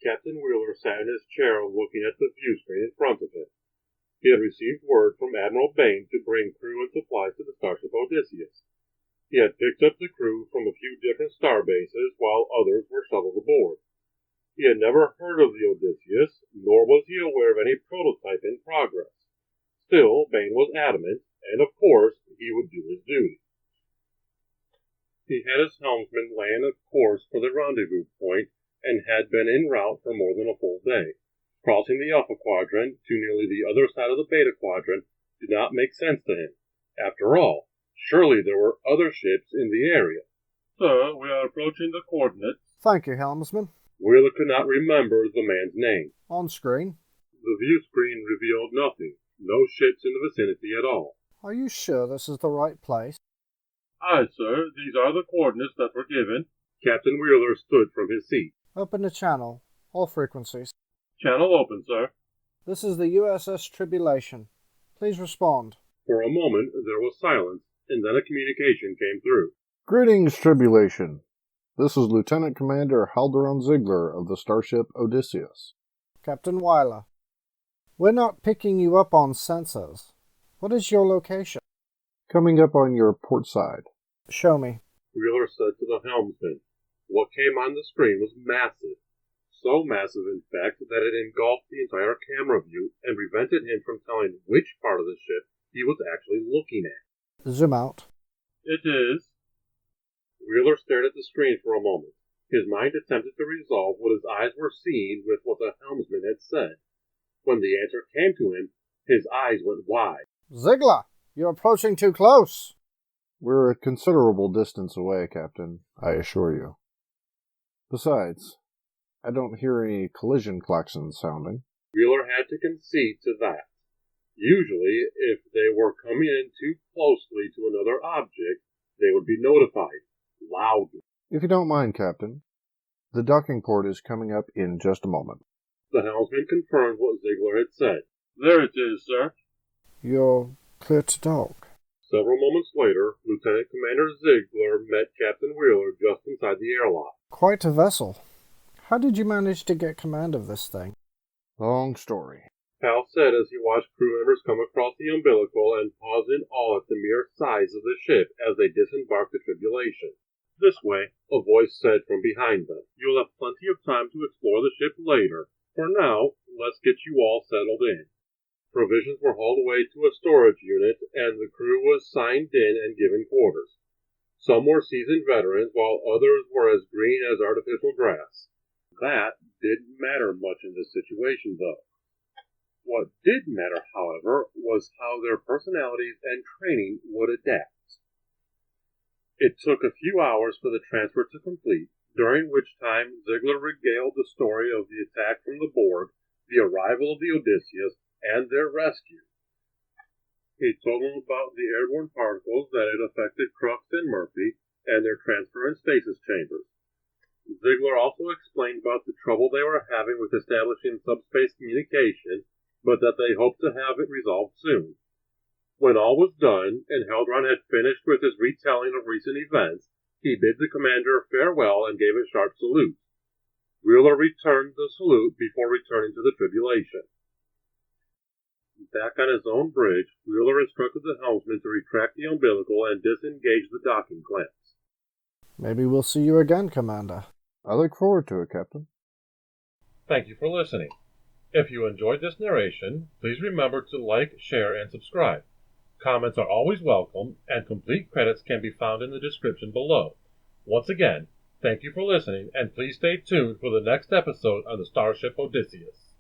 Captain Weiler sat in his chair looking at the viewscreen in front of him. He had received word from Admiral Bane to bring crew and supplies to the Starship Odysseus. He had picked up the crew from a few different star bases while others were shuttled aboard. He had never heard of the Odysseus, nor was he aware of any prototype in progress. Still, Bane was adamant, and of course, he would do his duty. He had his helmsman laying a course for the rendezvous point and had been en route for more than a full day. Crossing the Alpha Quadrant to nearly the other side of the Beta Quadrant did not make sense to him. After all, surely there were other ships in the area. Sir, we are approaching the coordinates. Thank you, Helmsman. Weiler could not remember the man's name. On screen. The view screen revealed nothing. No ships in the vicinity at all. Are you sure this is the right place? Aye, sir. These are the coordinates that were given. Captain Weiler stood from his seat. Open the channel. All frequencies. Channel open, sir. This is the USS Tribulation. Please respond. For a moment, there was silence, and then a communication came through. Greetings, Tribulation. This is Lieutenant Commander Halderon Ziggler of the Starship Odysseus. Captain Weiler. We're not picking you up on sensors. What is your location? Coming up on your port side. Show me. Weiler said to the helmsman. What came on the screen was massive. So massive, in fact, that it engulfed the entire camera view and prevented him from telling which part of the ship he was actually looking at. Zoom out. It is. Weiler stared at the screen for a moment. His mind attempted to resolve what his eyes were seeing with what the helmsman had said. When the answer came to him, his eyes went wide. Ziggler, you're approaching too close. We're a considerable distance away, Captain, I assure you. Besides, I don't hear any collision klaxons sounding. Weiler had to concede to that. Usually, if they were coming in too closely to another object, they would be notified, loudly. If you don't mind, Captain, the docking port is coming up in just a moment. The helmsman confirmed what Ziggler had said. There it is, sir. You're clear to dock. Several moments later, Lieutenant Commander Ziggler met Captain Weiler just inside the airlock. Quite a vessel. How did you manage to get command of this thing? Long story. Hal said as he watched crew members come across the umbilical and pause in awe at the mere size of the ship as they disembarked the tribulation. This way, a voice said from behind them. You'll have plenty of time to explore the ship later. For now, let's get you all settled in. Provisions were hauled away to a storage unit, and the crew was signed in and given quarters. Some were seasoned veterans, while others were as green as artificial grass. That didn't matter much in this situation, though. What did matter, however, was how their personalities and training would adapt. It took a few hours for the transfer to complete, during which time Ziggler regaled the story of the attack from the Borg, the arrival of the Odysseus, and their rescue. He told them about the airborne particles that had affected Crux and Murphy, and their transfer in stasis chambers. Ziggler also explained about the trouble they were having with establishing subspace communication, but that they hoped to have it resolved soon. When all was done, and Halderon had finished with his retelling of recent events, he bid the commander farewell and gave a sharp salute. Weiler returned the salute before returning to the tribulation. Back on his own bridge, Weiler instructed the helmsman to retract the umbilical and disengage the docking clamps. Maybe we'll see you again, Commander. I look forward to it, Captain. Thank you for listening. If you enjoyed this narration, please remember to like, share, and subscribe. Comments are always welcome, and complete credits can be found in the description below. Once again, thank you for listening, and please stay tuned for the next episode on the Starship Odysseus.